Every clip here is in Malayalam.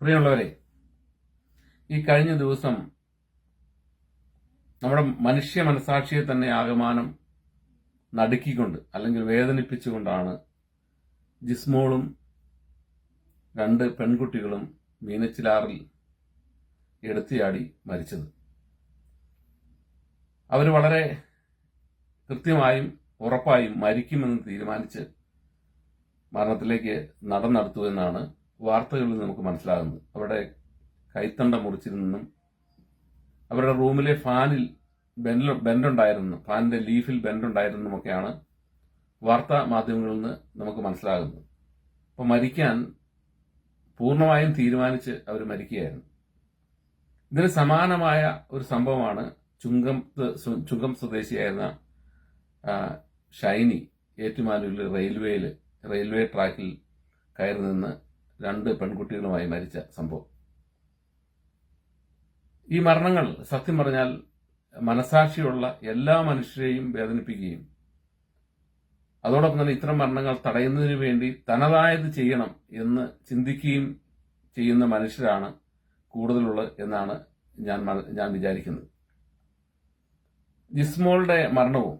പ്രിയമുള്ളവരെ, ഈ കഴിഞ്ഞ ദിവസം നമ്മുടെ മനുഷ്യ മനസാക്ഷിയെ തന്നെ ആകമാനം നടുക്കിക്കൊണ്ട് അല്ലെങ്കിൽ വേദനിപ്പിച്ചുകൊണ്ടാണ് ജിസ്മോളും 2 പെൺകുട്ടികളും മീനച്ചിലാറിൽ എടുത്തിയാടി മരിച്ചത്. അവർ വളരെ കൃത്യമായും ഉറപ്പായും മരിക്കുമെന്ന് തീരുമാനിച്ച് മരണത്തിലേക്ക് നടന്നെടുത്തു എന്നാണ് വാർത്തകളിൽ നമുക്ക് മനസ്സിലാകുന്നത്. അവരുടെ കൈത്തണ്ട മുറിച്ചിരുന്നും അവരുടെ റൂമിലെ ഫാനിൽ ബെൻഡുണ്ടായിരുന്നു, ഫാനിന്റെ ലീഫിൽ ബെൻഡുണ്ടായിരുന്നുമൊക്കെയാണ് വാർത്താ മാധ്യമങ്ങളിൽ നിന്ന് നമുക്ക് മനസ്സിലാകുന്നത്. അപ്പോൾ മരിക്കാൻ പൂർണ്ണമായും തീരുമാനിച്ച് അവർ മരിക്കുകയായിരുന്നു. ഇതിന് സമാനമായ ഒരു സംഭവമാണ് ചുങ്കം സ്വദേശിയായിരുന്ന ഷൈനി ഏറ്റുമാനൂരിൽ റെയിൽവേ ട്രാക്കിൽ കയറി നിന്ന് 2 പെൺകുട്ടികളുമായി മരിച്ച സംഭവം. ഈ മരണങ്ങൾ സത്യം പറഞ്ഞാൽ മനസാക്ഷിയുള്ള എല്ലാ മനുഷ്യരെയും വേദനിപ്പിക്കുകയും അതോടൊപ്പം തന്നെ ഇത്തരം മരണങ്ങൾ തടയുന്നതിന് വേണ്ടി തനതായത് ചെയ്യണം എന്ന് ചിന്തിക്കുകയും ചെയ്യുന്ന മനുഷ്യരാണ് കൂടുതലുള്ളത് എന്നാണ് ഞാൻ വിചാരിക്കുന്നത്. ജിസ്മോളുടെ മരണവും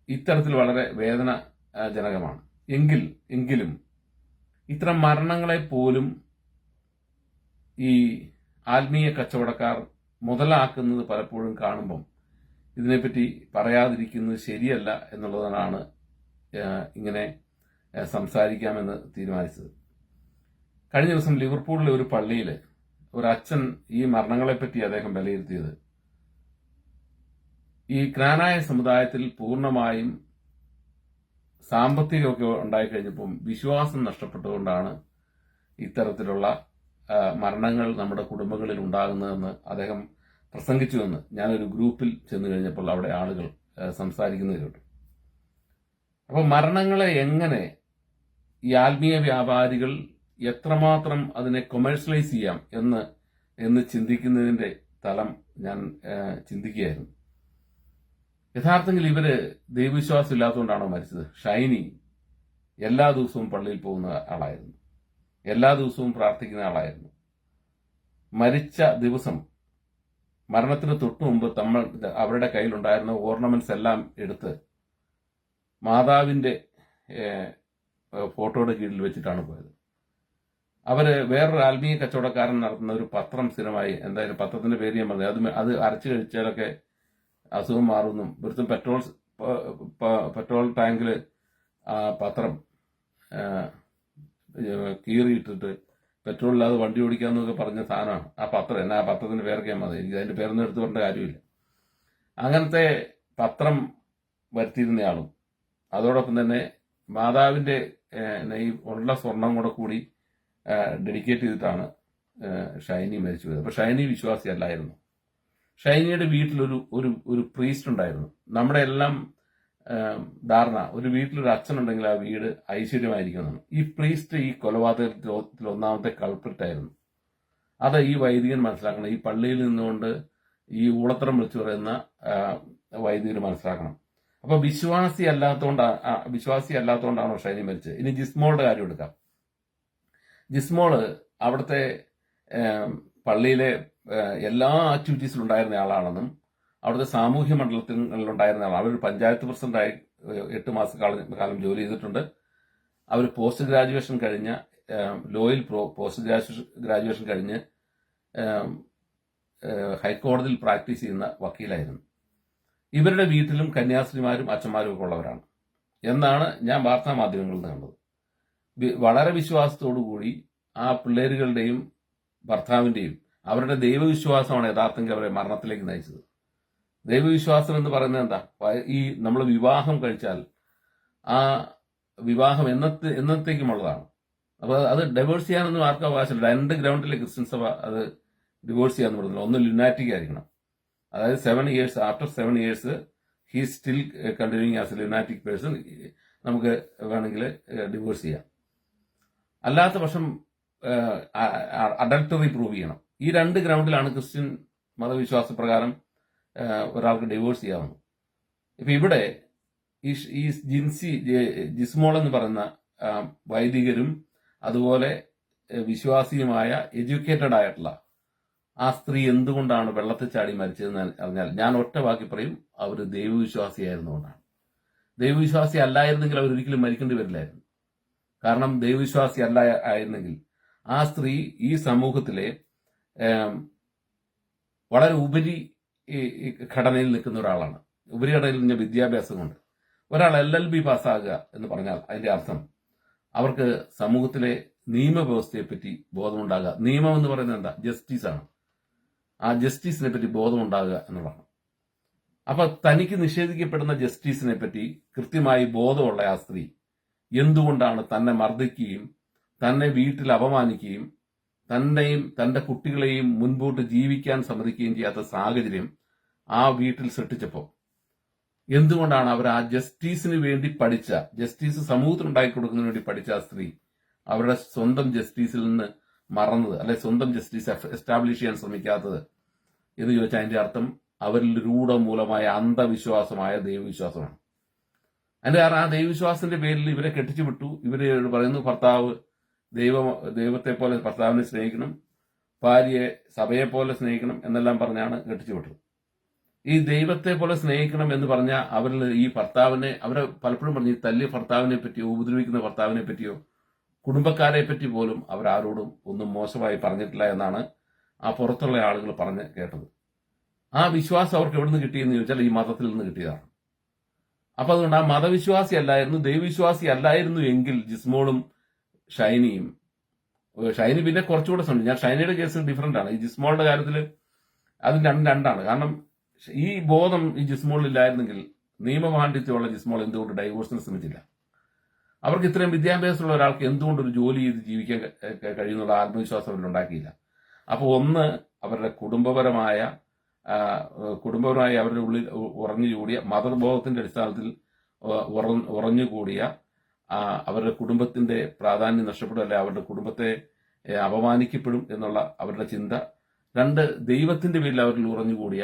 ഇത്തരത്തിൽ വളരെ വേദനാജനകമാണ്. എങ്കിലും ഇത്തരം മരണങ്ങളെ പോലും ഈ ആത്മീയ കച്ചവടക്കാർ മുതലാക്കുന്നത് പലപ്പോഴും കാണുമ്പം ഇതിനെപ്പറ്റി പറയാതിരിക്കുന്നത് ശരിയല്ല എന്നുള്ളതാണ് ഇങ്ങനെ സംസാരിക്കാമെന്ന് തീരുമാനിച്ചത്. കഴിഞ്ഞ ദിവസം ലിവർപൂളിലെ ഒരു പള്ളിയിൽ ഒരു അച്ഛൻ ഈ മരണങ്ങളെപ്പറ്റി അദ്ദേഹം വിലയിരുത്തിയത് ഈ ക്നാനായ സമുദായത്തിൽ പൂർണ്ണമായും സാമ്പത്തികമൊക്കെ ഉണ്ടായിക്കഴിഞ്ഞപ്പം വിശ്വാസം നഷ്ടപ്പെട്ടുകൊണ്ടാണ് ഇത്തരത്തിലുള്ള മരണങ്ങൾ നമ്മുടെ കുടുംബങ്ങളിൽ ഉണ്ടാകുന്നതെന്ന് അദ്ദേഹം പ്രസംഗിച്ചുവെന്ന് ഞാനൊരു ഗ്രൂപ്പിൽ ചെന്ന് കഴിഞ്ഞപ്പോൾ അവിടെ ആളുകൾ സംസാരിക്കുന്നത് കേട്ടു. അപ്പോൾ മരണങ്ങളെ എങ്ങനെ ഈ ആത്മീയ വ്യാപാരികൾ എത്രമാത്രം അതിനെ കൊമേഴ്ഷ്യലൈസ് ചെയ്യാം എന്ന് ചിന്തിക്കുന്നതിന്റെ തലം ഞാൻ ചിന്തിക്കുകയായിരുന്നു. യഥാർത്ഥത്തിൽ ഇവര് ദൈവവിശ്വാസം ഇല്ലാത്തതുകൊണ്ടാണോ മരിച്ചത്? ഷൈനി എല്ലാ ദിവസവും പള്ളിയിൽ പോകുന്ന ആളായിരുന്നു, എല്ലാ ദിവസവും പ്രാർത്ഥിക്കുന്ന ആളായിരുന്നു. മരിച്ച ദിവസം മരണത്തിന് തൊട്ടു മുമ്പ് അവരുടെ കയ്യിലുണ്ടായിരുന്ന ഓർണമെന്റ്സ് എല്ലാം എടുത്ത് മാതാവിന്റെ ഫോട്ടോയുടെ കീഴിൽ വെച്ചിട്ടാണ് പോയത്. അവര് വേറൊരു ആത്മീയ കച്ചവടക്കാരൻ നടത്തുന്ന ഒരു പത്രം സ്ഥിരമായി, എന്തായാലും പത്രത്തിന്റെ പേര് ഞാൻ പറഞ്ഞു, അത് അരച്ചു കഴിച്ചാലൊക്കെ അസുഖം മാറുന്നു. ഒരുത്തും പെട്രോൾ ടാങ്കിൽ പത്രം കീറിയിട്ടിട്ട് പെട്രോളില്ലാതെ വണ്ടി ഓടിക്കാന്നൊക്കെ പറഞ്ഞ സാധനമാണ് ആ പത്രം. ആ പത്രത്തിന്റെ പേരൊക്കെ മതി, എനിക്ക് അതിന്റെ പേരൊന്നും എടുത്തു പറഞ്ഞ കാര്യമില്ല. അങ്ങനത്തെ പത്രം വരുത്തിയിരുന്നയാളും അതോടൊപ്പം തന്നെ മാതാവിന്റെ ഈ ഉള്ള സ്വർണം കൂടി ഡെഡിക്കേറ്റ് ചെയ്തിട്ടാണ് ഷൈനി മരിച്ചു പോയത്. അപ്പൊ ഷൈനി വിശ്വാസിയല്ലായിരുന്നു. ഷൈനിയുടെ വീട്ടിലൊരു ഒരു പ്രീസ്റ്റ് ഉണ്ടായിരുന്നു. നമ്മുടെ എല്ലാം ധാരണ ഒരു വീട്ടിലൊരു അച്ഛനുണ്ടെങ്കിൽ ആ വീട് ഐശ്വര്യമായിരിക്കുന്നതാണ്. ഈ പ്രീസ്റ്റ് ഈ കൊലപാതകത്തിൽ ഒന്നാമത്തെ കൾപ്രിറ്റായിരുന്നു. അത് ഈ വൈദികൻ മനസ്സിലാക്കണം. ഈ പള്ളിയിൽ നിന്നുകൊണ്ട് ഈ ഊളത്തരം വിളിച്ചു പറയുന്ന വൈദികന് മനസ്സിലാക്കണം. അപ്പൊ വിശ്വാസി അല്ലാത്തതുകൊണ്ടാണോ ഷൈനി മരിച്ചത്? ഇനി ജിസ്മോളുടെ കാര്യം എടുക്കാം. ജിസ്മോള് അവിടുത്തെ പള്ളിയിലെ എല്ലാ ആക്ടിവിറ്റീസിലും ഉണ്ടായിരുന്ന ആളാണെന്നും അവിടുത്തെ സാമൂഹ്യ മണ്ഡലത്തിലുണ്ടായിരുന്ന ആളാണ്. അവരൊരു പഞ്ചായത്ത് പ്രസിഡന്റായി 8 മാസക്കാലം ജോലി ചെയ്തിട്ടുണ്ട്. അവർ പോസ്റ്റ് ഗ്രാജുവേഷൻ കഴിഞ്ഞ ലോയിൽ പോസ്റ്റ് ഗ്രാജുവേഷൻ കഴിഞ്ഞ് ഹൈക്കോടതിയിൽ പ്രാക്ടീസ് ചെയ്യുന്ന വക്കീലായിരുന്നു. ഇവരുടെ വീട്ടിലും കന്യാസ്ത്രീമാരും അച്ഛന്മാരും ഒക്കെ ഉള്ളവരാണ് എന്നാണ് ഞാൻ വാർത്താ മാധ്യമങ്ങളിൽ നിന്ന് കണ്ടത്. വളരെ വിശ്വാസത്തോടുകൂടി ആ പിള്ളേരുകളുടെയും ഭർത്താവിന്റെയും അവരുടെ ദൈവവിശ്വാസമാണ് യഥാർത്ഥത്തിൽ അവരെ മരണത്തിലേക്ക് നയിച്ചത്. ദൈവവിശ്വാസം എന്ന് പറയുന്നത് എന്താ? ഈ നമ്മൾ വിവാഹം കഴിച്ചാൽ ആ വിവാഹം എന്നത്തേക്കുമുള്ളതാണ്. അപ്പൊ അത് ഡൈവേഴ്സ് ചെയ്യാനൊന്നും ആർക്കും അവകാശമില്ല. 2 ഗ്രൗണ്ടിലെ ക്രിസ്ത്യൻ സഭ അത് ഡിവോഴ്സ് ചെയ്യാന്ന് പറഞ്ഞില്ല. ഒന്ന് ലുനാറ്റിക് ആയിരിക്കണം, അതായത് 7 years, after 7 years he still continuing as A lunatic person, നമുക്ക് വേണമെങ്കിൽ ഡിവോഴ്സ് ചെയ്യാം. അല്ലാത്ത പക്ഷം അഡൾട്ടറി പ്രൂവ് ചെയ്യണം. ഈ 2 ഗ്രൗണ്ടിലാണ് ക്രിസ്ത്യൻ മതവിശ്വാസ പ്രകാരം ഒരാൾക്ക് ഡിവോഴ്സ് ചെയ്യാവുന്നത്. ഇപ്പൊ ഇവിടെ ഈ ജിസ്മോൾ എന്ന് പറയുന്ന വൈദികരും അതുപോലെ വിശ്വാസിയുമായ എഡ്യൂക്കേറ്റഡ് ആയിട്ടുള്ള ആ സ്ത്രീ എന്തുകൊണ്ടാണ് വെള്ളത്തിൽ ചാടി മരിച്ചതെന്ന് അറിഞ്ഞാൽ ഞാൻ ഒറ്റ വാക്കി പറയും, അവർ ദൈവവിശ്വാസിയായിരുന്നുകൊണ്ടാണ്. ദൈവവിശ്വാസി അല്ലായിരുന്നെങ്കിൽ അവരൊരിക്കലും മരിക്കേണ്ടി വരില്ലായിരുന്നു. കാരണം ദൈവവിശ്വാസി അല്ല ആയിരുന്നെങ്കിൽ ആ സ്ത്രീ ഈ സമൂഹത്തിലെ വളരെ ഉപരി ഘടനയിൽ നിൽക്കുന്ന ഒരാളാണ്. ഉപരിഘടനയിൽ നിന്ന വിദ്യാഭ്യാസം കൊണ്ട് ഒരാൾ LLB പാസ്സാകുക എന്ന് പറഞ്ഞാൽ അതിന്റെ അർത്ഥം അവർക്ക് സമൂഹത്തിലെ നിയമവ്യവസ്ഥയെപ്പറ്റി ബോധമുണ്ടാകുക. നിയമം എന്ന് പറയുന്നത് എന്താ? ജസ്റ്റിസാണ്. ആ ജസ്റ്റിസിനെ പറ്റി ബോധമുണ്ടാകുക എന്നുള്ളതാണ്. അപ്പൊ തനിക്ക് നിഷേധിക്കപ്പെടുന്ന ജസ്റ്റിസിനെ പറ്റി കൃത്യമായി ബോധമുള്ള ആ സ്ത്രീ എന്തുകൊണ്ടാണ് തന്നെ മർദ്ദിക്കുകയും തന്നെ വീട്ടിൽ അപമാനിക്കുകയും തന്നെയും തന്റെ കുട്ടികളെയും മുൻപോട്ട് ജീവിക്കാൻ സമ്മതിക്കുകയും ചെയ്യാത്ത സാഹചര്യം ആ വീട്ടിൽ സൃഷ്ടിച്ചപ്പോൾ എന്തുകൊണ്ടാണ് അവർ ആ ജസ്റ്റിസിന് വേണ്ടി പഠിച്ച, ജസ്റ്റിസ് സമൂഹത്തിന് ഉണ്ടാക്കി കൊടുക്കുന്നതിന് വേണ്ടി പഠിച്ച ആ സ്ത്രീ അവരുടെ സ്വന്തം ജസ്റ്റിസിൽ നിന്ന് മറന്നത്, അല്ലെ സ്വന്തം ജസ്റ്റിസ് എസ്റ്റാബ്ലിഷ് ചെയ്യാൻ ശ്രമിക്കാത്തത് എന്ന് ചോദിച്ചാൽ അതിന്റെ അർത്ഥം അവരിൽ രൂഢമൂലമായ അന്ധവിശ്വാസമായ ദൈവവിശ്വാസമാണ്. അതിന്റെ കാരണം ആ ദൈവവിശ്വാസത്തിന്റെ പേരിൽ ഇവരെ കെട്ടിച്ചു വിട്ടു. ഇവര് പറയുന്നു ഭർത്താവ് ദൈവത്തെ പോലെ ഭർത്താവിനെ സ്നേഹിക്കണം, ഭാര്യയെ സഭയെ പോലെ സ്നേഹിക്കണം എന്നെല്ലാം പറഞ്ഞാണ് കെട്ടിച്ചു വിട്ടത്. ഈ ദൈവത്തെ പോലെ സ്നേഹിക്കണം എന്ന് പറഞ്ഞ അവരിൽ ഈ ഭർത്താവിനെ, അവരെ പലപ്പോഴും പറഞ്ഞു തല്ലിയ ഭർത്താവിനെ പറ്റിയോ ഉപദ്രവിക്കുന്ന ഭർത്താവിനെ പറ്റിയോ കുടുംബക്കാരെ പറ്റി പോലും അവരാരോടും ഒന്നും മോശമായി പറഞ്ഞിട്ടില്ല എന്നാണ് ആ പുറത്തുള്ള ആളുകൾ പറഞ്ഞ് കേട്ടത്. ആ വിശ്വാസം അവർക്ക് എവിടെ നിന്ന് കിട്ടിയെന്ന് ചോദിച്ചാൽ ഈ മതത്തിൽ നിന്ന് കിട്ടിയതാണ്. അപ്പൊ അതുകൊണ്ട് ആ മതവിശ്വാസി അല്ലായിരുന്നു, ദൈവവിശ്വാസി അല്ലായിരുന്നു എങ്കിൽ ജിസ്മോളും ഷൈനി പിന്നെ കുറച്ചുകൂടെ ശ്രമിച്ചു. ഞാൻ ഷൈനിയുടെ കേസ് ഡിഫറന്റ് ആണ്. ഈ ജിസ്മോളുടെ കാര്യത്തിൽ അതും രണ്ടാണ്. കാരണം ഈ ബോധം ഈ ജിസ്മോളിലില്ലായിരുന്നെങ്കിൽ നിയമപാണ്ഡിത്യമുള്ള ജിസ്മോൾ എന്തുകൊണ്ട് ഡൈവോഴ്സിന് ശ്രമിച്ചില്ല? അവർക്ക് ഇത്രയും വിദ്യാഭ്യാസമുള്ള ഒരാൾക്ക് എന്തുകൊണ്ട് ഒരു ജോലി ചെയ്ത് ജീവിക്കാൻ കഴിയുന്നുള്ള ആത്മവിശ്വാസം അവരിലുണ്ടാക്കിയില്ല. അപ്പോൾ ഒന്ന് അവരുടെ കുടുംബപരമായ അവരുടെ ഉള്ളിൽ ഉറഞ്ഞുകൂടിയ മതബോധത്തിന്റെ അടിസ്ഥാനത്തിൽ ഉറഞ്ഞുകൂടിയ അവരുടെ കുടുംബത്തിന്റെ പ്രാധാന്യം നഷ്ടപ്പെടും, അല്ലെ അവരുടെ കുടുംബത്തെ അപമാനിക്കപ്പെടും എന്നുള്ള അവരുടെ ചിന്ത. രണ്ട്, ദൈവത്തിന്റെ പേരിൽ അവരിൽ ഉറഞ്ഞുകൂടിയ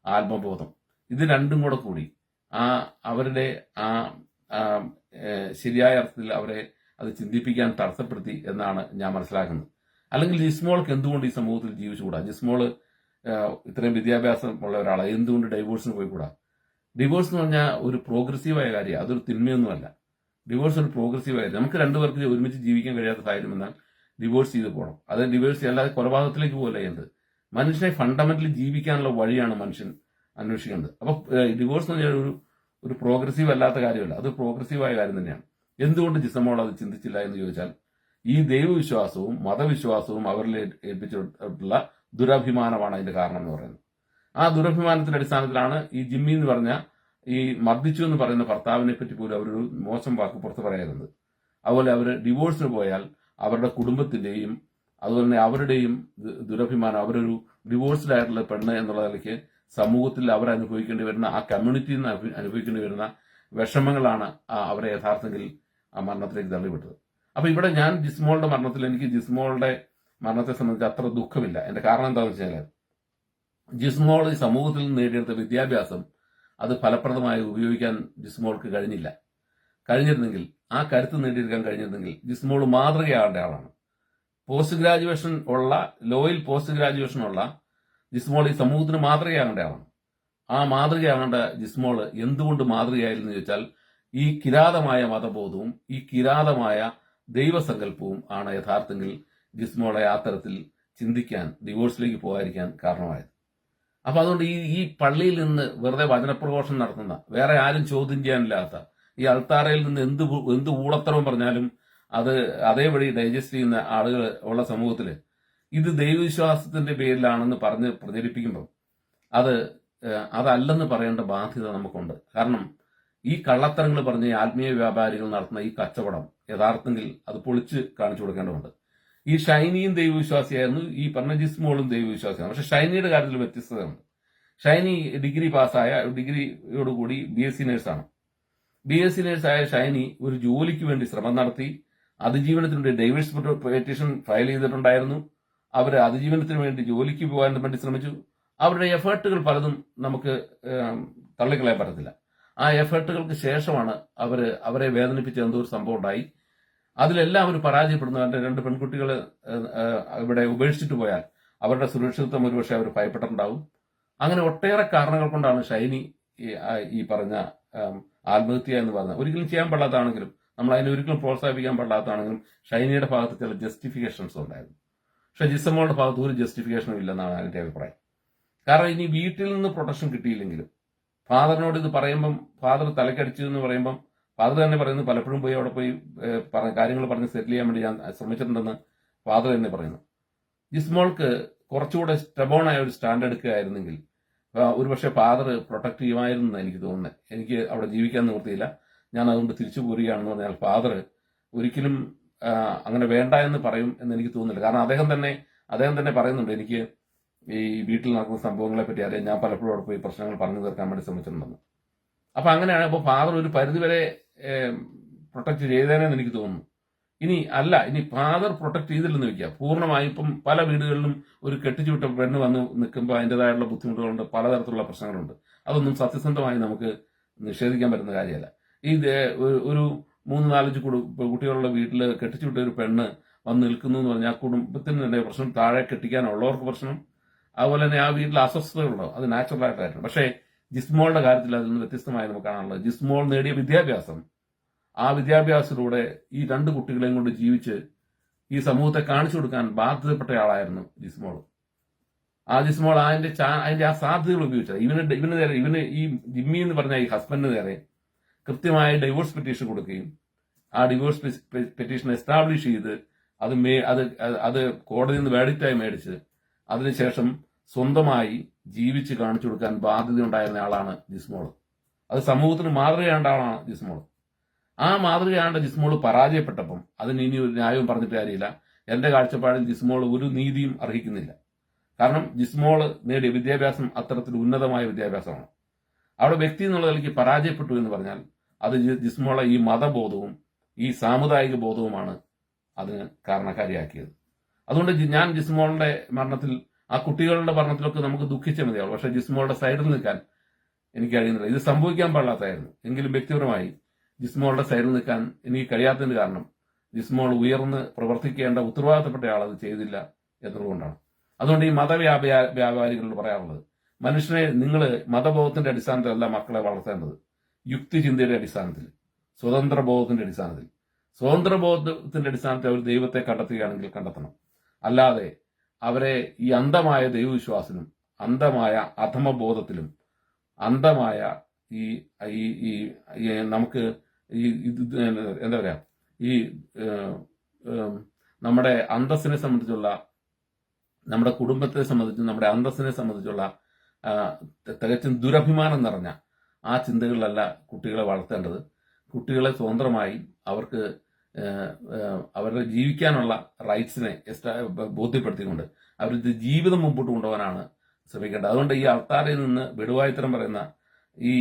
ആത്മബോധം. ഇത് രണ്ടും കൂടെ കൂടി അവരുടെ ശരിയായ അർത്ഥത്തിൽ അവരെ അത് ചിന്തിപ്പിക്കാൻ തടസ്സപ്പെടുത്തി എന്നാണ് ഞാൻ മനസ്സിലാക്കുന്നത്. അല്ലെങ്കിൽ ജിസ്മോൾക്ക് എന്തുകൊണ്ട് ഈ സമൂഹത്തിൽ ജീവിച്ചുകൂടാ? ജിസ്മോള് ഇത്രയും വിദ്യാഭ്യാസം ഉള്ള ഒരാളാണ്, എന്തുകൊണ്ട് ഡൈവോഴ്സിന് പോയിക്കൂടാ? ഡിവോഴ്സ് എന്ന് പറഞ്ഞാൽ ഒരു പ്രോഗ്രസീവായ കാര്യമാണ്, അതൊരു തിന്മയൊന്നുമല്ല. ഡിവോഴ്സ് ഒരു പ്രോഗ്രസീവായ കാര്യം. നമുക്ക് രണ്ടുപേർക്ക് ഒരുമിച്ച് ജീവിക്കാൻ കഴിയാത്ത സാഹചര്യം എന്നാൽ ഡിവോഴ്സ് ചെയ്ത് പോകണം. അത് ഡിവോഴ്സ് അല്ലാതെ കൊലപാതകത്തിലേക്ക് പോകല്ല ചെയ്യുന്നത്. മനുഷ്യനെ ഫണ്ടമെന്റലി ജീവിക്കാനുള്ള വഴിയാണ് മനുഷ്യൻ അന്വേഷിക്കേണ്ടത്. അപ്പൊ ഡിവോഴ്സ് എന്ന് പറഞ്ഞാൽ ഒരു പ്രോഗ്രസീവ് അല്ലാത്ത കാര്യമല്ല, അത് പ്രോഗ്രസീവായ കാര്യം തന്നെയാണ്. എന്തുകൊണ്ട് ജിസമോൾ അത് ചിന്തിച്ചില്ല എന്ന് ചോദിച്ചാൽ ഈ ദൈവവിശ്വാസവും മതവിശ്വാസവും അവരിൽ ഏൽപ്പിച്ചിട്ടുള്ള ദുരഭിമാനമാണ് അതിന്റെ കാരണം എന്ന് പറയുന്നത്. ആ ദുരഭിമാനത്തിന്റെ അടിസ്ഥാനത്തിലാണ് ഈ ജിമ്മി എന്ന് പറഞ്ഞ ഈ മർദ്ദിച്ചു എന്ന് പറയുന്ന ഭർത്താവിനെ പറ്റി പോലും അവരൊരു മോശം വാക്ക് പുറത്ത് പറയുന്നത്. അതുപോലെ അവർ ഡിവോഴ്സിന് പോയാൽ അവരുടെ കുടുംബത്തിന്റെയും അതുപോലെ തന്നെ അവരുടെയും ദുരഭിമാനം, അവരൊരു ഡിവോഴ്സ്ഡ് ആയിട്ടുള്ള പെണ്ണ് എന്നുള്ള നിലയ്ക്ക് സമൂഹത്തിൽ അവർ അനുഭവിക്കേണ്ടി വരുന്ന, ആ കമ്മ്യൂണിറ്റിയിൽ നിന്ന് അനുഭവിക്കേണ്ടി വരുന്ന വിഷമങ്ങളാണ് അവരെ യഥാർത്ഥത്തിൽ ആ മരണത്തിലേക്ക് തള്ളിവിട്ടത്. അപ്പൊ ഇവിടെ ഞാൻ ജിസ്മോളുടെ മരണത്തിൽ എനിക്ക് ജിസ്മോളുടെ മരണത്തെ സംബന്ധിച്ച് അത്ര ദുഃഖമില്ല. എന്റെ കാരണം എന്താണെന്ന് വെച്ചാൽ ജിസ്മോൾ ഈ സമൂഹത്തിൽ നിന്ന് നേടിയെടുത്ത വിദ്യാഭ്യാസം അത് ഫലപ്രദമായി ഉപയോഗിക്കാൻ ജിസ്മോൾക്ക് കഴിഞ്ഞിരുന്നെങ്കിൽ ആ കരുത്ത് നേടിയെടുക്കാൻ കഴിഞ്ഞിരുന്നെങ്കിൽ ജിസ്മോൾ മാതൃകയാവേണ്ട ആളാണ്. ലോയിൽ പോസ്റ്റ് ഗ്രാജുവേഷൻ ഉള്ള ജിസ്മോൾ ഈ സമൂഹത്തിന് മാതൃകയാകേണ്ട ആളാണ്. ആ മാതൃകയാകേണ്ട ജിസ്മോൾ എന്തുകൊണ്ട് മാതൃകയായില്ലെന്ന് ചോദിച്ചാൽ ഈ കിരാതമായ മതബോധവും ഈ കിരാതമായ ദൈവസങ്കല്പവും ആണ് യഥാർത്ഥത്തിൽ ജിസ്മോളെ ആ തരത്തിൽ ചിന്തിക്കാൻ, ഡിവോഴ്സിലേക്ക് പോകാതിരിക്കാൻ കാരണമായത്. അപ്പൊ അതുകൊണ്ട് ഈ പള്ളിയിൽ നിന്ന് വെറുതെ വചനപ്രഘോഷണം നടത്തുന്ന, വേറെ ആരും ചോദ്യം ചെയ്യാനില്ലാത്ത ഈ അൾത്താരയിൽ നിന്ന് എന്ത് ഊളത്തരവും പറഞ്ഞാലും അത് അതേപടി ഡൈജസ്റ്റ് ചെയ്യുന്ന ആളുകൾ ഉള്ള സമൂഹത്തിൽ ഇത് ദൈവവിശ്വാസത്തിന്റെ പേരിലാണെന്ന് പറഞ്ഞ് പ്രചരിപ്പിക്കുമ്പോൾ അതല്ലെന്ന് പറയേണ്ട ബാധ്യത നമുക്കുണ്ട്. കാരണം ഈ കള്ളത്തരങ്ങൾ പറഞ്ഞ ഈ ആത്മീയ വ്യാപാരികൾ നടത്തുന്ന ഈ കച്ചവടം യഥാർത്ഥത്തിൽ അത് പൊളിച്ച് കാണിച്ചു കൊടുക്കേണ്ടതുണ്ട്. ഈ ഷൈനിയും ദൈവവിശ്വാസിയായിരുന്നു, ഈ പറഞ്ഞ ജിസ്മോളും ദൈവവിശ്വാസിയാണ്. പക്ഷെ ഷൈനിയുടെ കാര്യത്തിൽ വ്യത്യസ്തതയുണ്ട്. ഷൈനി ഡിഗ്രിയോടുകൂടി BSc നേഴ്സാണ്. BSc നേഴ്സായ ഷൈനി ഒരു ജോലിക്ക് വേണ്ടി ശ്രമം നടത്തി, അതിജീവനത്തിനുവേണ്ടി ഡൈവേഴ്സ് പെറ്റീഷൻ ഫയൽ ചെയ്തിട്ടുണ്ടായിരുന്നു. അവർ അതിജീവനത്തിന് വേണ്ടി ജോലിക്ക് പോകാൻ വേണ്ടി ശ്രമിച്ചു. അവരുടെ എഫേർട്ടുകൾ പലതും നമുക്ക് തള്ളിക്കളയാൻ പറ്റത്തില്ല. ആ എഫേർട്ടുകൾക്ക് ശേഷമാണ് അവരെ വേദനിപ്പിച്ച എന്തോ ഒരു സംഭവം ഉണ്ടായി. അതിലെല്ലാം അവർ പരാജയപ്പെടുന്നു. എൻ്റെ 2 പെൺകുട്ടികൾ ഇവിടെ ഉപേക്ഷിച്ചിട്ട് പോയാൽ അവരുടെ സുരക്ഷിതത്വം ഒരുപക്ഷെ അവർ ഭയപ്പെട്ടിട്ടുണ്ടാവും. അങ്ങനെ ഒട്ടേറെ കാരണങ്ങൾ കൊണ്ടാണ് ഷൈനി ഈ പറഞ്ഞ ആത്മഹത്യ എന്ന് പറഞ്ഞത്. ഒരിക്കലും ചെയ്യാൻ പാടില്ലാത്തതാണെങ്കിലും നമ്മൾ അതിനെ ഒരിക്കലും പ്രോത്സാഹിപ്പിക്കാൻ പാടില്ലാത്തതാണെങ്കിലും ഷൈനിയുടെ ഭാഗത്ത് ചില ജസ്റ്റിഫിക്കേഷൻസ് ഉണ്ടായിരുന്നു. പക്ഷെ ജിസമോളുടെ ഭാഗത്ത് ഒരു ജസ്റ്റിഫിക്കേഷനും ഇല്ലെന്നാണ് എൻ്റെ അഭിപ്രായം. കാരണം ഇനി വീട്ടിൽ നിന്ന് പ്രൊട്ടക്ഷൻ കിട്ടിയില്ലെങ്കിലും ഫാദറിനോട് ഇത് പറയുമ്പം ഫാദർ തലക്കടിച്ചു എന്ന് പറയുമ്പം ഫാദർ തന്നെ പറയുന്നു പലപ്പോഴും പോയി അവിടെ പോയി കാര്യങ്ങൾ പറഞ്ഞ് സെറ്റിൽ ചെയ്യാൻ വേണ്ടി ഞാൻ ശ്രമിച്ചിട്ടുണ്ടെന്ന് ഫാദർ തന്നെ പറയുന്നു. ജിസ്മോൾക്ക് കുറച്ചുകൂടെ സ്റ്റബോണായ ഒരു സ്റ്റാൻഡ് എടുക്കുകയായിരുന്നെങ്കിൽ ഒരുപക്ഷെ ഫാദർ പ്രൊട്ടക്ട് ചെയ്യുമായിരുന്നു എനിക്ക് തോന്നുന്നത്. എനിക്ക് അവിടെ ജീവിക്കാൻ നിവൃത്തിയില്ല, ഞാൻ അതുകൊണ്ട് തിരിച്ചു പോരുകയാണെന്ന് പറഞ്ഞാൽ ഫാദർ ഒരിക്കലും അങ്ങനെ വേണ്ട എന്ന് പറയും എന്ന് എനിക്ക് തോന്നുന്നില്ല. കാരണം അദ്ദേഹം തന്നെ പറയുന്നുണ്ട്, എനിക്ക് ഈ വീട്ടിൽ നടക്കുന്ന സംഭവങ്ങളെ പറ്റി അറിയാം, ഞാൻ പലപ്പോഴും അവിടെ പോയി പ്രശ്നങ്ങൾ പറഞ്ഞു തീർക്കാൻ വേണ്ടി ശ്രമിച്ചിട്ടുണ്ടെന്ന്. അപ്പൊ അങ്ങനെയാണ് ഇപ്പോൾ ഫാദർ ഒരു പരിധിവരെ പ്രൊട്ടക്ട് ചെയ്തേനെന്ന് എനിക്ക് തോന്നുന്നു. ഇനി ഫാദർ പ്രൊട്ടക്ട് ചെയ്തില്ലെന്ന് വെക്കുക, പൂർണ്ണമായും ഇപ്പം പല വീടുകളിലും ഒരു കെട്ടിച്ചുവിട്ട പെണ്ണ് വന്ന് നിൽക്കുമ്പോൾ അതിൻ്റെതായുള്ള ബുദ്ധിമുട്ടുകളുണ്ട്, പലതരത്തിലുള്ള പ്രശ്നങ്ങളുണ്ട്. അതൊന്നും സത്യസന്ധമായി നമുക്ക് നിഷേധിക്കാൻ പറ്റുന്ന കാര്യമല്ല. ഈ ഒരു 3-4 കുട്ടികളുടെ വീട്ടിൽ കെട്ടിച്ചുവിട്ട ഒരു പെണ്ണ് വന്ന് നിൽക്കുന്നു എന്ന് പറഞ്ഞാൽ ആ കുടുംബത്തിന് തന്നെ പ്രശ്നം, താഴെ കെട്ടിക്കാനുള്ളവർക്ക് പ്രശ്നം, അതുപോലെ തന്നെ ആ വീട്ടിൽ അസ്വസ്ഥതകളുണ്ടാവും. അത് നാച്ചുറലായിട്ടായിരുന്നു. പക്ഷേ ജിസ്മോളുടെ കാര്യത്തിൽ അതിൽ നിന്ന് വ്യത്യസ്തമായി നമുക്ക് കാണാനുള്ളത്, ജിസ്മോൾ നേടിയ വിദ്യാഭ്യാസം, ആ വിദ്യാഭ്യാസത്തിലൂടെ ഈ 2 കുട്ടികളെയും കൊണ്ട് ജീവിച്ച് ഈ സമൂഹത്തെ കാണിച്ചു കൊടുക്കാൻ ബാധ്യതപ്പെട്ട ആളായിരുന്നു ജിസ്മോൾ. ആ ജിസ്മോൾ അതിന്റെ ആ സാധ്യതകൾ ഉപയോഗിച്ചത് ഇവന് ഈ ജിമ്മി എന്ന് പറഞ്ഞ ഈ ഹസ്ബൻഡിന് നേരെ കൃത്യമായ ഡൈവോഴ്സ് പെറ്റീഷൻ കൊടുക്കുകയും ആ ഡിവോഴ്സ് പെറ്റീഷൻ എസ്റ്റാബ്ലിഷ് ചെയ്ത് അത് കോടതിയിൽ നിന്ന് വേഡിക്റ്റായി മേടിച്ച് അതിനുശേഷം സ്വന്തമായി ജീവിച്ച് കാണിച്ചു കൊടുക്കാൻ ബാധ്യതയുണ്ടായിരുന്ന ആളാണ് ജിസ്മോൾ. അത് സമൂഹത്തിന് മാതൃകയാണ്ട ആളാണ് ജിസ്മോൾ. ആ മാതൃകയാണ്ട ജിസ്മോൾ പരാജയപ്പെട്ടപ്പം അതിന് ഇനി ഒരു ന്യായവും പറഞ്ഞിട്ട് കാര്യമില്ല. എന്റെ കാഴ്ചപ്പാടിൽ ജിസ്മോൾ ഒരു നീതിയും അർഹിക്കുന്നില്ല. കാരണം ജിസ്മോൾ നേടിയ വിദ്യാഭ്യാസം അത്തരത്തിൽ ഉന്നതമായ വിദ്യാഭ്യാസമാണ്. അവിടെ വ്യക്തി എന്നുള്ള നിലയ്ക്ക് പരാജയപ്പെട്ടു എന്ന് പറഞ്ഞാൽ അത് ജിസ്മോളെ ഈ മതബോധവും ഈ സാമുദായിക ബോധവുമാണ് അതിന് കാരണക്കാരിയാക്കിയത്. അതുകൊണ്ട് ഞാൻ ജിസ്മോളുടെ മരണത്തിൽ, ആ കുട്ടികളുടെ മരണത്തിലൊക്കെ നമുക്ക് ദുഃഖിച്ച മതിയാവും. പക്ഷെ ജിസ്മോളുടെ സൈഡിൽ നിൽക്കാൻ എനിക്ക് കഴിയുന്നില്ല. ഇത് സംഭവിക്കാൻ പാടില്ലാത്തായിരുന്നു. എങ്കിലും വ്യക്തിപരമായി ജിസ്മോളുടെ സൈഡിൽ നിൽക്കാൻ എനിക്ക് കഴിയാത്തതിന് കാരണം ജിസ്മോൾ ഉയർന്ന് പ്രവർത്തിക്കേണ്ട ഉത്തരവാദിത്തപ്പെട്ട ആളത് ചെയ്തില്ല എന്നുള്ളതുകൊണ്ടാണ്. അതുകൊണ്ട് ഈ വ്യാപാരികളോട് പറയാറുള്ളത്, മനുഷ്യനെ നിങ്ങൾ മതബോധത്തിന്റെ അടിസ്ഥാനത്തിലല്ല മക്കളെ വളർത്തേണ്ടത്, യുക്തിചിന്തയുടെ അടിസ്ഥാനത്തിൽ, സ്വതന്ത്ര ബോധത്തിന്റെ അടിസ്ഥാനത്തിൽ. സ്വതന്ത്ര ബോധത്തിന്റെ അടിസ്ഥാനത്തിൽ അവർ ദൈവത്തെ കണ്ടെത്തുകയാണെങ്കിൽ കണ്ടെത്തണം. അല്ലാതെ അവരെ ഈ അന്ധമായ ദൈവവിശ്വാസത്തിലും അന്ധമായ അധമബോധത്തിലും അന്ധമായ ഈ നമുക്ക് ഈ എന്താ പറയാ ഈ നമ്മുടെ അന്തസ്സിനെ സംബന്ധിച്ചുള്ള, നമ്മുടെ കുടുംബത്തെ സംബന്ധിച്ചും നമ്മുടെ അന്തസ്സിനെ സംബന്ധിച്ചുള്ള തികച്ചും ദുരഭിമാനം നിറഞ്ഞ ആ ചിന്തകളിലല്ല കുട്ടികളെ വളർത്തേണ്ടത്. കുട്ടികളെ സ്വതന്ത്രമായി അവർക്ക് അവരുടെ ജീവിക്കാനുള്ള റൈറ്റ്സിനെ ബോധ്യപ്പെടുത്തിക്കൊണ്ട് അവരുടെ ജീവിതം മുമ്പോട്ട് കൊണ്ടുപോകാനാണ് ശ്രമിക്കേണ്ടത്. അതുകൊണ്ട് ഈ അൾത്താരയിൽ നിന്ന് വെടുവായിത്തരം പറയുന്ന ഈ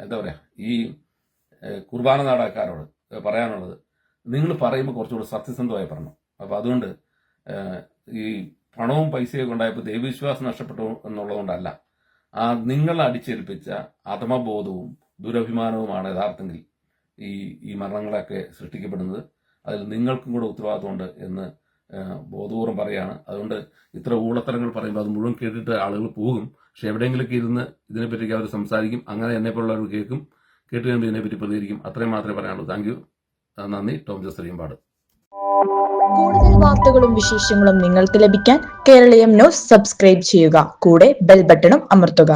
എന്താ പറയാ ഈ കുർബാന നാടകക്കാരോട് പറയാനുള്ളത്, നിങ്ങൾ പറയുമ്പോൾ കുറച്ചുകൂടി സത്യസന്ധമായി പറഞ്ഞു. അപ്പൊ അതുകൊണ്ട് ഈ പണവും പൈസയൊക്കെ ഉണ്ടായപ്പോൾ ദൈവവിശ്വാസം നഷ്ടപ്പെട്ടു എന്നുള്ളതുകൊണ്ടല്ല, നിങ്ങൾ അടിച്ചേൽപ്പിച്ച അധമബോധവും ദുരഭിമാനവുമാണ് യഥാർത്ഥത്തിൽ ഈ മരണങ്ങളൊക്കെ സൃഷ്ടിക്കപ്പെടുന്നത്. അതിൽ നിങ്ങൾക്കും കൂടെ ഉത്തരവാദിത്വമുണ്ട് എന്ന് ബോധപൂർവ്വം പറയാണ്. അതുകൊണ്ട് ഇത്ര ഊളത്തരങ്ങൾ പറയുമ്പോൾ അത് മുഴുവൻ കേട്ടിട്ട് ആളുകൾ പോകും. പക്ഷെ എവിടെയെങ്കിലൊക്കെ ഇരുന്ന് ഇതിനെപ്പറ്റി അവർ സംസാരിക്കും. അങ്ങനെ എന്നെപ്പോലുള്ളവർ കേൾക്കും, കേട്ട് കഴിയുമ്പോൾ ഇതിനെപ്പറ്റി പ്രതികരിക്കും. അത്രയും മാത്രമേ പറയാനുള്ളൂ. താങ്ക് യു, നന്ദി. ടോം ജോസ് തടിയമ്പാട്. കൂടുതൽ വാർത്തകളും വിശേഷങ്ങളും നിങ്ങൾക്ക് ലഭിക്കാൻ കേരളീയം ന്യൂസ് സബ്സ്ക്രൈബ് ചെയ്യുക. കൂടെ ബെൽ ബട്ടണും അമർത്തുക.